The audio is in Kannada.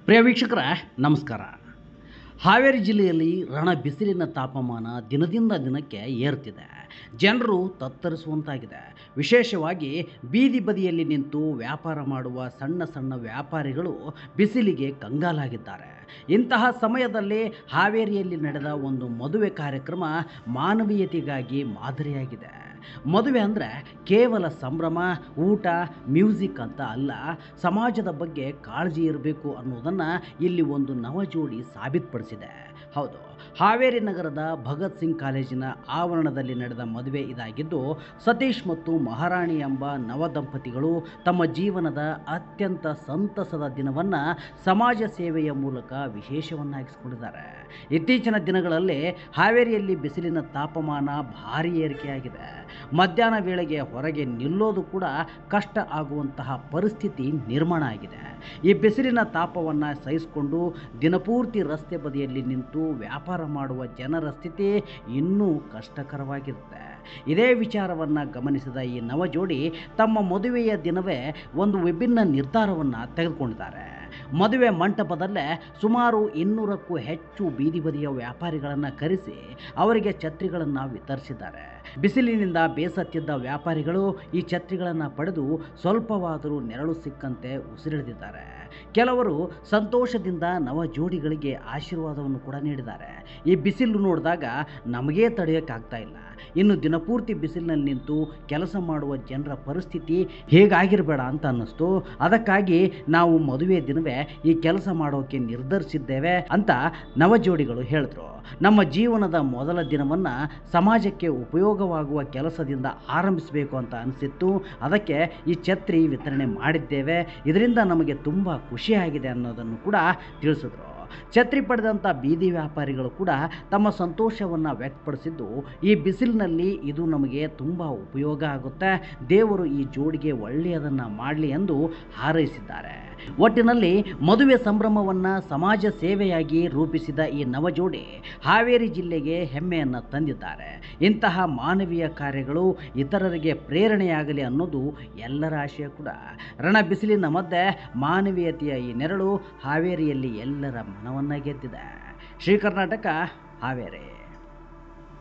ಪ್ರಿಯ ವೀಕ್ಷಕರೇ ನಮಸ್ಕಾರ. ಹಾವೇರಿ ಜಿಲ್ಲೆಯಲ್ಲಿ ರಣ ಬಿಸಿಲಿನ ತಾಪಮಾನ ದಿನದಿಂದ ದಿನಕ್ಕೆ ಏರ್ತಿದೆ. ಜನರು ತತ್ತರಿಸುವಂತಾಗಿದೆ. ವಿಶೇಷವಾಗಿ ಬೀದಿ ಬದಿಯಲ್ಲಿ ನಿಂತು ವ್ಯಾಪಾರ ಮಾಡುವ ಸಣ್ಣ ಸಣ್ಣ ವ್ಯಾಪಾರಿಗಳು ಬಿಸಿಲಿಗೆ ಕಂಗಾಲಾಗಿದ್ದಾರೆ. ಇಂತಹ ಸಮಯದಲ್ಲಿ ಹಾವೇರಿಯಲ್ಲಿ ನಡೆದ ಒಂದು ಮದುವೆ ಕಾರ್ಯಕ್ರಮ ಮಾನವೀಯತೆಗಾಗಿ ಮಾದರಿಯಾಗಿದೆ. ಮದುವೆ ಅಂದರೆ ಕೇವಲ ಸಂಭ್ರಮ, ಊಟ, ಮ್ಯೂಸಿಕ್ ಅಂತ ಅಲ್ಲ, ಸಮಾಜದ ಬಗ್ಗೆ ಕಾಳಜಿ ಇರಬೇಕು ಅನ್ನೋದನ್ನು ಇಲ್ಲಿ ಒಂದು ನವಜೋಡಿ ಸಾಬೀತುಪಡಿಸಿದೆ. ಹೌದು, ಹಾವೇರಿ ನಗರದ ಭಗತ್ ಸಿಂಗ್ ಕಾಲೇಜಿನ ಆವರಣದಲ್ಲಿ ನಡೆದ ಮದುವೆ ಇದಾಗಿದ್ದು, ಸತೀಶ್ ಮತ್ತು ಮಹಾರಾಣಿ ಎಂಬ ನವ ದಂಪತಿಗಳು ತಮ್ಮ ಜೀವನದ ಅತ್ಯಂತ ಸಂತಸದ ದಿನವನ್ನು ಸಮಾಜ ಸೇವೆಯ ಮೂಲಕ ವಿಶೇಷವನ್ನಾಗಿಸಿಕೊಂಡಿದ್ದಾರೆ. ಇತ್ತೀಚಿನ ದಿನಗಳಲ್ಲಿ ಹಾವೇರಿಯಲ್ಲಿ ಬಿಸಿಲಿನ ತಾಪಮಾನ ಭಾರೀ ಏರಿಕೆಯಾಗಿದೆ. ಮಧ್ಯಾಹ್ನ ವೇಳೆಗೆ ಹೊರಗೆ ನಿಲ್ಲೋದು ಕೂಡ ಕಷ್ಟ ಆಗುವಂತಹ ಪರಿಸ್ಥಿತಿ ನಿರ್ಮಾಣ ಆಗಿದೆ. ಈ ಬಿಸಿಲಿನ ತಾಪವನ್ನು ಸಹಿಸಿಕೊಂಡು ದಿನಪೂರ್ತಿ ರಸ್ತೆ ಬದಿಯಲ್ಲಿ ನಿಂತು ವ್ಯಾಪಾರ ಮಾಡುವ ಜನರ ಸ್ಥಿತಿ ಇನ್ನೂ ಕಷ್ಟಕರವಾಗಿರುತ್ತೆ. ಇದೇ ವಿಚಾರವನ್ನು ಗಮನಿಸಿದ ಈ ನವಜೋಡಿ ತಮ್ಮ ಮದುವೆಯ ದಿನವೇ ಒಂದು ವಿಭಿನ್ನ ನಿರ್ಧಾರವನ್ನು ತೆಗೆದುಕೊಂಡಿದ್ದಾರೆ. ಮದುವೆ ಮಂಟಪದಲ್ಲೇ ಸುಮಾರು 200ಕ್ಕೂ ಹೆಚ್ಚು ಬೀದಿ ಬದಿಯ ವ್ಯಾಪಾರಿಗಳನ್ನು ಕರೆಸಿ ಅವರಿಗೆ ಛತ್ರಿಗಳನ್ನು ವಿತರಿಸಿದ್ದಾರೆ. ಬಿಸಿಲಿನಿಂದ ಬೇಸತ್ತಿದ್ದ ವ್ಯಾಪಾರಿಗಳು ಈ ಛತ್ರಿಗಳನ್ನು ಪಡೆದು ಸ್ವಲ್ಪವಾದರೂ ನೆರಳು ಸಿಕ್ಕಂತೆ ಉಸಿರೆಳೆದಿದ್ದಾರೆ. ಕೆಲವರು ಸಂತೋಷದಿಂದ ನವ ಜೋಡಿಗಳಿಗೆ ಆಶೀರ್ವಾದವನ್ನು ಕೂಡ ನೀಡಿದ್ದಾರೆ. ಈ ಬಿಸಿಲು ನೋಡಿದಾಗ ನಮಗೇ ತಡೆಯೋಕ್ಕಾಗ್ತಾ ಇಲ್ಲ, ಇನ್ನು ದಿನಪೂರ್ತಿ ಬಿಸಿಲಿನಲ್ಲಿ ನಿಂತು ಕೆಲಸ ಮಾಡುವ ಜನರ ಪರಿಸ್ಥಿತಿ ಹೇಗಾಗಿರಬೇಡ ಅಂತ ಅನ್ನಿಸ್ತು. ಅದಕ್ಕಾಗಿ ನಾವು ಮದುವೆ ದಿನವೇ ಈ ಕೆಲಸ ಮಾಡೋಕೆ ನಿರ್ಧರಿಸಿದ್ದೇವೆ ಅಂತ ನವಜೋಡಿಗಳು ಹೇಳಿದ್ರು. ನಮ್ಮ ಜೀವನದ ಮೊದಲ ದಿನವನ್ನು ಸಮಾಜಕ್ಕೆ ಉಪಯೋಗವಾಗುವ ಕೆಲಸದಿಂದ ಆರಂಭಿಸಬೇಕು ಅಂತ ಅನಿಸಿತ್ತು. ಅದಕ್ಕೆ ಈ ಛತ್ರಿ ವಿತರಣೆ ಮಾಡಿದ್ದೇವೆ. ಇದರಿಂದ ನಮಗೆ ತುಂಬ ಖುಷಿಯಾಗಿದೆ ಅನ್ನೋದನ್ನು ಕೂಡ ತಿಳಿಸಿದ್ರು. ಛತ್ರಿ ಪಡೆದಂಥ ಬೀದಿ ವ್ಯಾಪಾರಿಗಳು ಕೂಡ ತಮ್ಮ ಸಂತೋಷವನ್ನು ವ್ಯಕ್ತಪಡಿಸಿದ್ದು, ಈ ಬಿಸಿಲಿನಲ್ಲಿ ಇದು ನಮಗೆ ತುಂಬ ಉಪಯೋಗ ಆಗುತ್ತೆ, ದೇವರು ಈ ಜೋಡಿಗೆ ಒಳ್ಳೆಯದನ್ನು ಮಾಡಲಿ ಎಂದು ಹಾರೈಸಿದ್ದಾರೆ. ಒಟ್ಟಿನಲ್ಲಿ ಮದುವೆ ಸಂಭ್ರಮವನ್ನು ಸಮಾಜ ಸೇವೆಯಾಗಿ ರೂಪಿಸಿದ ಈ ನವಜೋಡಿ ಹಾವೇರಿ ಜಿಲ್ಲೆಗೆ ಹೆಮ್ಮೆಯನ್ನು ತಂದಿದ್ದಾರೆ. ಇಂತಹ ಮಾನವೀಯ ಕಾರ್ಯಗಳು ಇತರರಿಗೆ ಪ್ರೇರಣೆಯಾಗಲಿ ಅನ್ನೋದು ಎಲ್ಲರ ಆಶಯ ಕೂಡ. ರಣ ಬಿಸಿಲಿನ ಮಧ್ಯೆ ಮಾನವೀಯತೆಯ ಈ ನೆರಳು ಹಾವೇರಿಯಲ್ಲಿ ಎಲ್ಲರ ಮನವನ್ನು ಗೆದ್ದಿದೆ. ಶ್ರೀ ಕರ್ನಾಟಕ, ಹಾವೇರಿ.